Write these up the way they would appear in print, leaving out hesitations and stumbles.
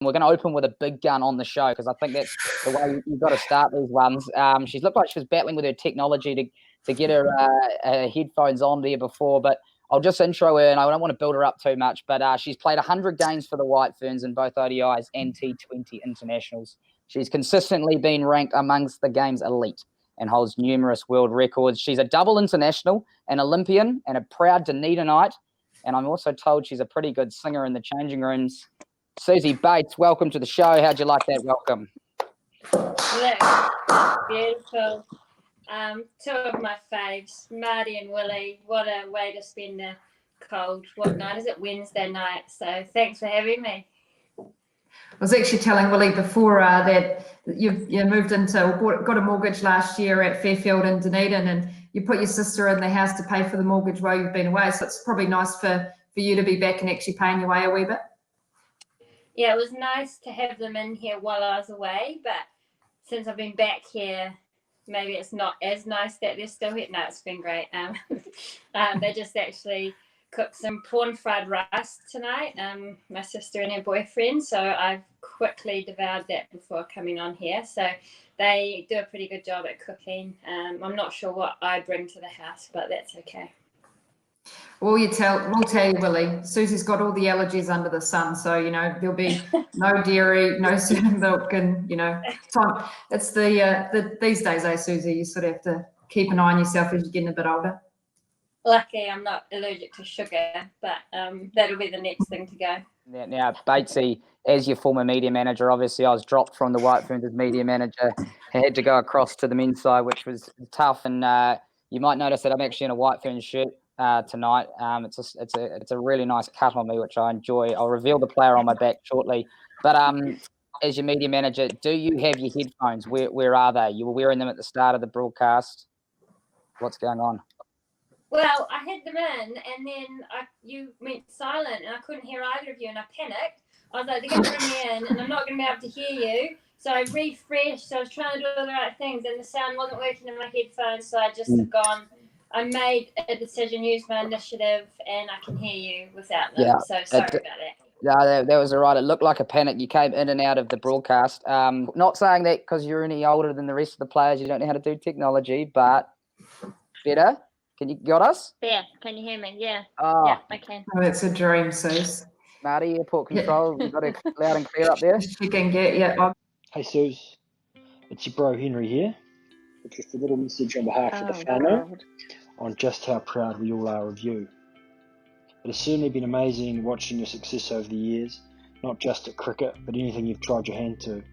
We're going to open with a big gun on the show because I think that's the way you've got to start these ones. She's looked like she was battling with her technology to get her headphones on there before, but I'll just intro her, and I don't want to build her up too much, but she's played 100 games for the White Ferns in both ODIs and T20 internationals. She's consistently been ranked amongst the game's elite and holds numerous world records. She's a double international, an Olympian, and a proud Dunedinite, and I'm also told she's a pretty good singer in the changing rooms. Suzie Bates, welcome to the show. How'd you like that welcome? Look, beautiful. Two of my faves, Marty and Willy. What a way to spend a cold, what night is it? Wednesday night. So thanks for having me. I was actually telling Willy before that you moved into, got a mortgage last year at Fairfield in Dunedin, and you put your sister in the house to pay for the mortgage while you've been away. So it's probably nice for you to be back and actually paying your way a wee bit. Yeah, it was nice to have them in here while I was away, but since I've been back here, maybe it's not as nice that they're still here. No, it's been great. They just actually cooked some prawn fried rice tonight, my sister and her boyfriend, so I've quickly devoured that before coming on here. So they do a pretty good job at cooking. I'm not sure what I bring to the house, but that's okay. Well, we'll tell you, Willy, Susie's got all the allergies under the sun, so there'll be no dairy, no certain milk, and it's the these days, Suzie, you sort of have to keep an eye on yourself as you're getting a bit older. Lucky I'm not allergic to sugar, but that'll be the next thing to go. Now, Batesy, as your former media manager, obviously I was dropped from the White Ferns as media manager. I had to go across to the men's side, which was tough, and you might notice that I'm actually in a White Ferns shirt tonight. It's a really nice cut on me, which I enjoy. I'll reveal the player on my back shortly. But as your media manager, do you have your headphones? Where are they? You were wearing them at the start of the broadcast. What's going on? Well, I had them in, and then you went silent, and I couldn't hear either of you, and I panicked. I was like, they're going to bring me in, and I'm not going to be able to hear you. So I refreshed. So I was trying to do all the right things, and the sound wasn't working in my headphones, so I just have gone. I made a decision, used my initiative, and I can hear you without them. Yeah, so sorry about that. Yeah, that was all right. It looked like a panic. You came in and out of the broadcast. Not saying that because you're any older than the rest of the players, you don't know how to do technology, but better. You got us? Yeah, can you hear me? Yeah. Oh. Yeah, I can. Oh, it's a dream, Suze. Marty, airport control. You've got it loud and clear up there. You can get, yeah. Hey, Suze. It's your bro Henry here. Just a little message on behalf of the family on just how proud we all are of you. It has certainly been amazing watching your success over the years, not just at cricket, but anything you've tried your hand to.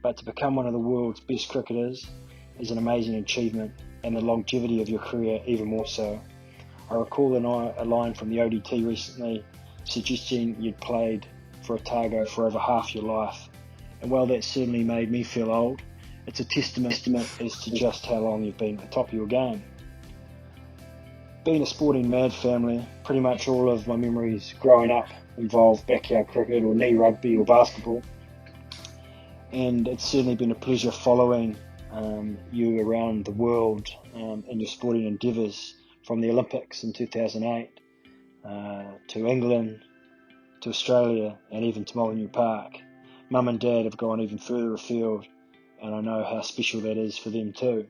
But to become one of the world's best cricketers is an amazing achievement, and the longevity of your career even more so. I recall a line from the ODT recently suggesting you'd played for Otago for over half your life. And while that certainly made me feel old, it's a testament as to just how long you've been at the top of your game. Being a sporting mad family, pretty much all of my memories growing up involved backyard cricket or knee rugby or basketball. And it's certainly been a pleasure following you around the world in your sporting endeavours, from the Olympics in 2008 to England, to Australia, and even to Molineux Park. Mum and Dad have gone even further afield, and I know how special that is for them too.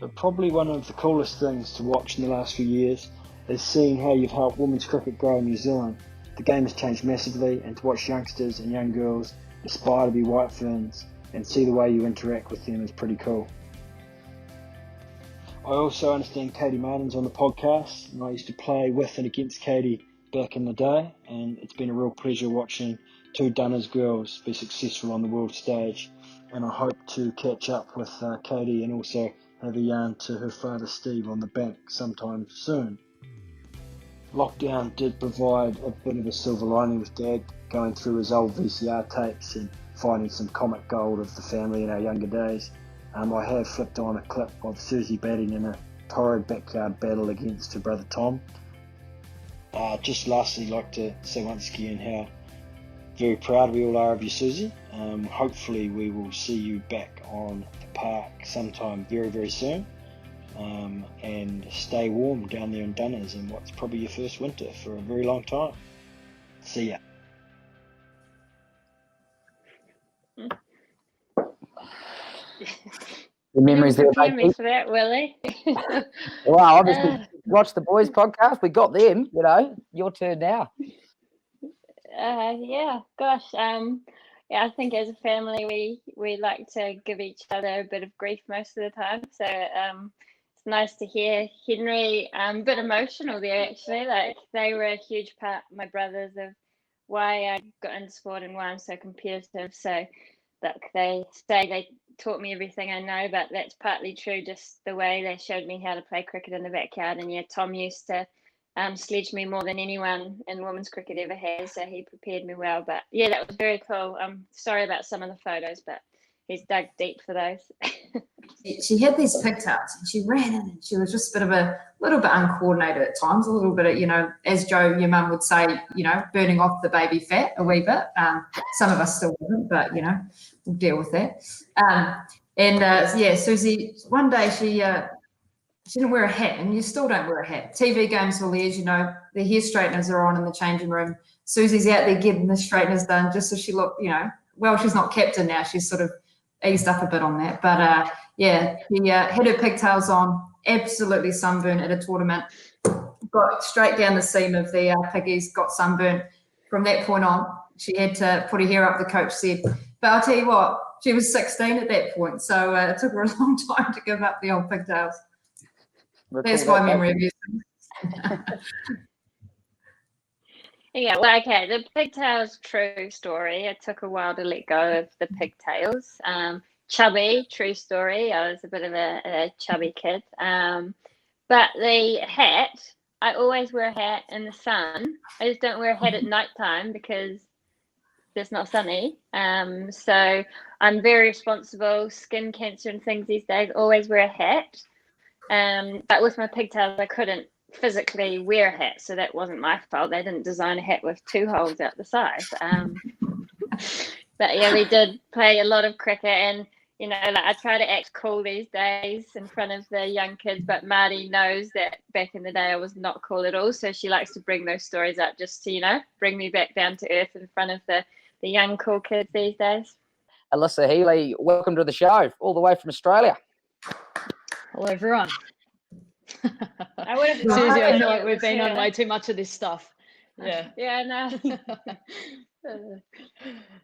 But probably one of the coolest things to watch in the last few years is seeing how you've helped women's cricket grow in New Zealand. The game has changed massively, and to watch youngsters and young girls aspire to be White Ferns and see the way you interact with them is pretty cool. I also understand Katey Martin's on the podcast, and I used to play with and against Katey back in the day, and it's been a real pleasure watching two Dunners girls be successful on the world stage, and I hope to catch up with Katey and also have a yarn to her father Steve on the bank sometime soon. Lockdown did provide a bit of a silver lining with Dad going through his old VCR tapes and finding some comic gold of the family in our younger days. I have flipped on a clip of Suzie batting in a torrid backyard battle against her brother Tom. Just lastly, like to say once again how very proud we all are of you, Suzie. Hopefully we will see you back on the park sometime very, very soon. And stay warm down there in Dunners in what's probably your first winter for a very long time. See ya. The memories there, prepare me mate. for that, Willie. Well, obviously, watch the boys podcast. We got them. You know, your turn now. Yeah, gosh. Yeah, I think as a family, we like to give each other a bit of grief most of the time. So it's nice to hear Henry a bit emotional there. Actually, like they were a huge part, my brothers, of why I got into sport and why I'm so competitive. So, look, they say they taught me everything I know, but that's partly true. Just the way they showed me how to play cricket in the backyard. And yeah, Tom used to sledge me more than anyone in women's cricket ever has, so he prepared me well. But yeah, that was very cool. I'm sorry about some of the photos, but he's dug deep for those. She had these pigtails and she ran in and she was just a little bit uncoordinated at times, a little bit of, you know, as Joe, your mum would say, you know, burning off the baby fat a wee bit. Some of us still wouldn't, but, you know, we'll deal with that. Yeah, Suzie, one day she didn't wear a hat, and you still don't wear a hat. TV games will as you know, the hair straighteners are on in the changing room. Susie's out there getting the straighteners done just so she looked, you know, well, she's not captain now. She's sort of eased up a bit on that. But yeah, she had her pigtails on, absolutely sunburned at a tournament, got straight down the seam of the piggies, got sunburned. From that point on, she had to put her hair up, the coach said. But I'll tell you what, she was 16 at that point, so it took her a long time to give up the old pigtails. That's my memory of you. Yeah, well, okay, the pigtails, true story. It took a while to let go of the pigtails. Chubby, true story. I was a bit of a chubby kid. But the hat, I always wear a hat in the sun. I just don't wear a hat at nighttime because it's not sunny. So I'm very responsible. Skin cancer and things these days, always wear a hat. But with my pigtails, I couldn't physically wear a hat, so that wasn't my fault. They didn't design a hat with 2 holes out the side. But yeah, we did play a lot of cricket, and you know, like I try to act cool these days in front of the young kids, but Marty knows that back in the day I was not cool at all, so she likes to bring those stories up just to, you know, bring me back down to earth in front of the young cool kids these days. Alyssa Healy, welcome to the show, all the way from Australia. Hello, everyone. I would have Suzie, I feel like we've been on way too much of this stuff. Yeah. Yeah, no.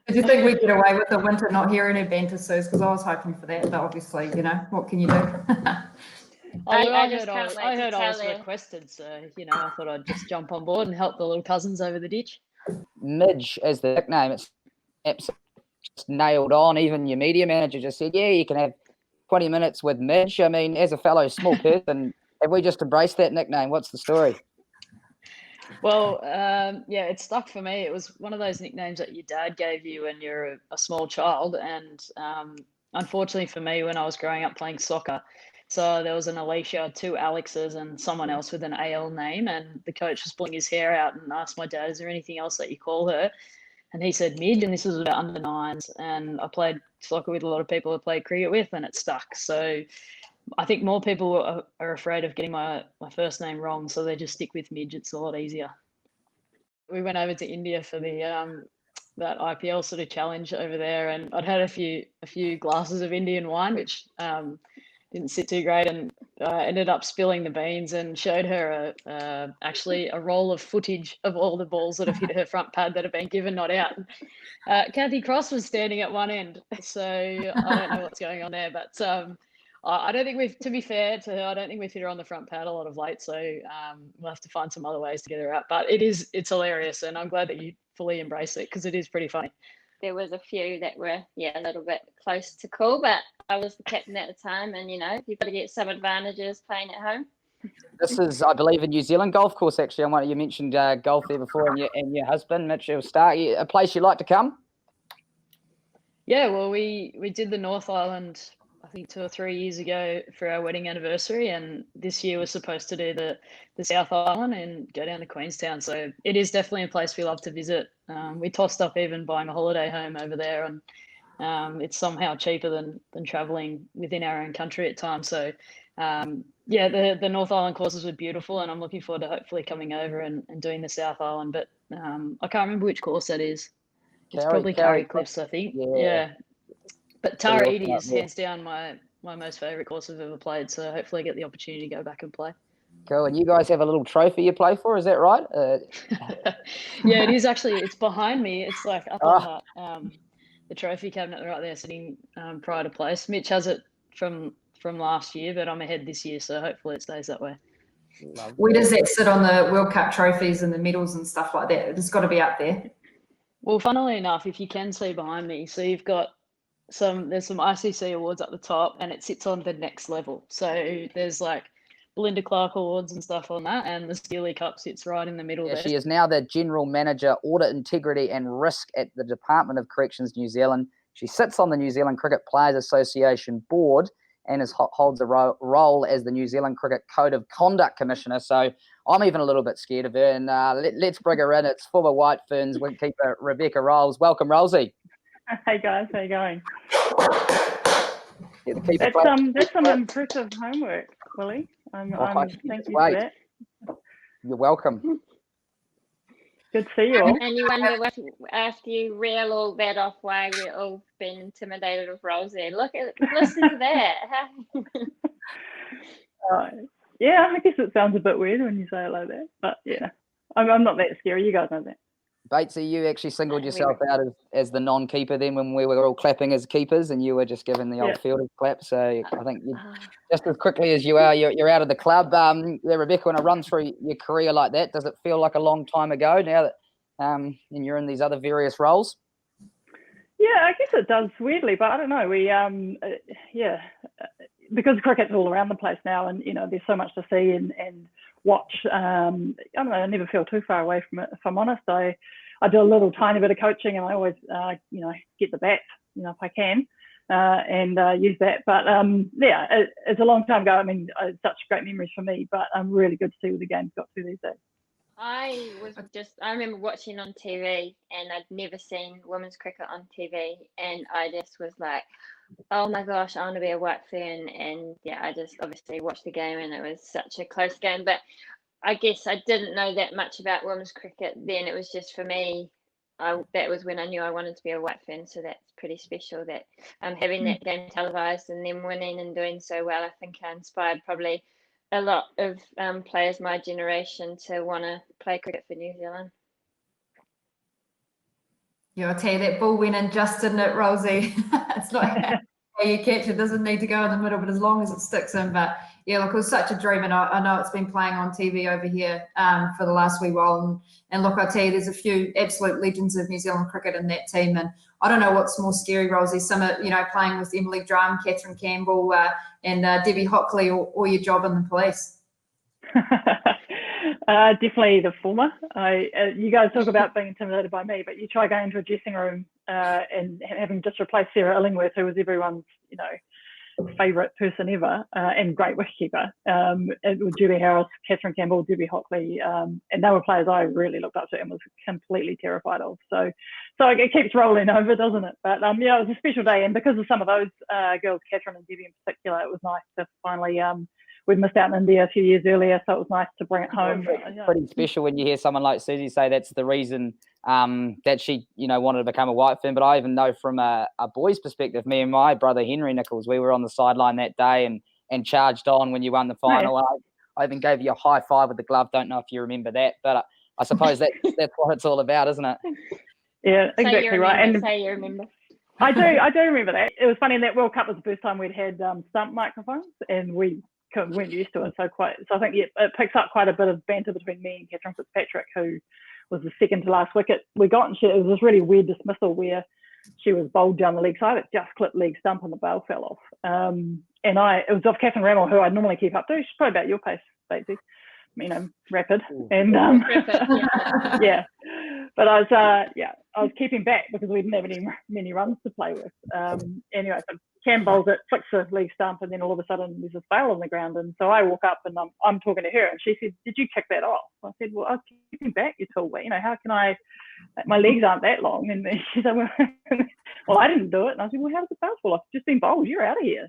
Did you think we'd get away with the winter not hearing her banter, Suze? Because I was hoping for that, but obviously, you know, what can you do? I heard I was requested, so, you know, I thought I'd just jump on board and help the little cousins over the ditch. Midge as the nickname. It's just nailed on. Even your media manager just said, yeah, you can have 20 minutes with Midge. I mean, as a fellow small person, have we just embraced that nickname? What's the story? Well, yeah, it stuck for me. It was one of those nicknames that your dad gave you when you're a small child. And unfortunately for me, when I was growing up playing soccer, so there was an Alicia, 2 Alexes, and someone else with an AL name. And the coach was pulling his hair out and asked my dad, is there anything else that you call her? And he said Midge, and this was about under 9s. And I played soccer with a lot of people I played cricket with, and it stuck. So I think more people are afraid of getting my first name wrong, so they just stick with Midge. It's a lot easier. We went over to India for the that IPL sort of challenge over there, and I'd had a few glasses of Indian wine, which didn't sit too great, and I ended up spilling the beans and showed her actually a roll of footage of all the balls that have hit her front pad that have been given not out. Kathy Cross was standing at one end, so I don't know what's going on there, but I don't think to be fair to her, I don't think we've hit her on the front pad a lot of late, so we'll have to find some other ways to get her out. But it's hilarious, and I'm glad that you fully embrace it because it is pretty funny. There was a few that were, a little bit close to cool, but I was the captain at the time, and, you know, you've got to get some advantages playing at home. This is, I believe, a New Zealand golf course, actually. You mentioned golf there before, and your husband, Mitchell Stark, a place you like to come? Yeah, well, we did the North Island, I think 2 or 3 years ago for our wedding anniversary, and this year we're supposed to do the South Island and go down to Queenstown. So it is definitely a place we love to visit. We tossed up even buying a holiday home over there, and it's somehow cheaper than traveling within our own country at times. So yeah, the North Island courses were beautiful, and I'm looking forward to hopefully coming over and doing the South Island. But I can't remember which course that is. It's probably Curry Cliffs, I think. Yeah. But Tara awesome Edie out is there. hands down my most favourite course I've ever played. So hopefully I get the opportunity to go back and play. Cool. And you guys have a little trophy you play for, is that right? Yeah, it is actually. It's behind me. It's like up on the trophy cabinet right there, sitting prior to place. Mitch has it from last year, but I'm ahead this year, so hopefully it stays that way. Where does that sit on the World Cup trophies and the medals and stuff like that? It's got to be up there. Well, funnily enough, if you can see behind me, so you've got there's some ICC awards at the top, and it sits on the next level. So there's like Belinda Clark awards and stuff on that, and the Steely Cup sits right in the middle there. She is now the General Manager, Audit Integrity and Risk at the Department of Corrections New Zealand. She sits on the New Zealand Cricket Players Association board and holds a role as the New Zealand Cricket Code of Conduct Commissioner. So I'm even a little bit scared of her. And let's bring her in. It's former White Ferns wicket-keeper Rebecca Rolls. Welcome, Rollsy. Hey guys, how you going? Yeah, that's some impressive homework, Willie. Thank you for that. You're welcome. Good to see you all. And you wonder what, after you reel all that off, why we're all being intimidated with Rolls there. Listen to that. Yeah, I guess it sounds a bit weird when you say it like that, but yeah, I'm not that scary. You guys know that. Batesy, you actually singled yourself out as the non-keeper then when we were all clapping as keepers, and you were just giving the old fielder's clap. So I think just as quickly as you are, you're out of the club. Rebecca, when I run through your career like that, does it feel like a long time ago now that and you're in these other various roles? Yeah, I guess it does weirdly, but I don't know. We because cricket's all around the place now, and there's so much to see and watch. I don't know. I never feel too far away from it. If I'm honest, I do a little tiny bit of coaching, and I always get the bat, if I can, and use that. But it's a long time ago. I mean, it's such great memories for me. But really good to see what the game's got to these days. I remember watching on TV, and I'd never seen women's cricket on TV, and I just was like, oh my gosh, I want to be a White Fern. And I just obviously watched the game, and it was such a close game. But I guess I didn't know that much about women's cricket then. It was just, for me, that was when I knew I wanted to be a White Fern. So that's pretty special that having that game televised and then winning and doing so well. I think I inspired probably a lot of players my generation to want to play cricket for New Zealand. Yeah, I'll tell you, that ball went in just, didn't it, Rosie? It's like how you catch it, doesn't need to go in the middle, but as long as it sticks in. But yeah, look, it was such a dream, and I know it's been playing on TV over here for the last wee while. And look, I'll tell you, there's a few absolute legends of New Zealand cricket in that team, and I don't know what's more scary, Rosie. Some are, playing with Emily Drum, Catherine Campbell, and Debbie Hockley, or your job in the police. Definitely the former. You guys talk about being intimidated by me, but you try going into a dressing room and having just replaced Sarah Illingworth, who was everyone's, favourite person ever, and great wicketkeeper. With Julie Harris, Catherine Campbell, Debbie Hockley, and they were players I really looked up to and was completely terrified of. So it keeps rolling over, doesn't it? But it was a special day, and because of some of those girls, Catherine and Debbie in particular, it was nice to finally. We'd missed out in India a few years earlier, so it was nice to bring it home. It's pretty special when you hear someone like Suzie say that's the reason that she, wanted to become a White Fern. But I even know from a boy's perspective, me and my brother Henry Nicholls, we were on the sideline that day and charged on when you won the final. Oh, yeah. I even gave you a high five with the glove. Don't know if you remember that, but I suppose that's what it's all about, isn't it? Yeah, exactly right. Say you remember. I do remember that. It was funny, in that World Cup was the first time we'd had stump microphones, and we weren't used to it. So I think it picks up quite a bit of banter between me and Catherine Fitzpatrick, who was the second to last wicket we got, and it was this really weird dismissal where she was bowled down the leg side. It just clipped leg stump and the bail fell off. And it was off Catherine Rammell, who I normally keep up to. She's probably about your pace, Batesy. Rapid. And yeah. But I was keeping back because we didn't have many runs to play with. Anyway, so Cam bowls it, flicks the leg stump, and then all of a sudden there's a bail on the ground. And so I walk up and I'm talking to her, and she said, "Did you kick that off?" I said, "Well, I was keeping back, you tall way. How can I? My legs aren't that long." And she said, "Well, I didn't do it." And I said, "Well, how does the bail fall off? It's just been bowled. You're out of here."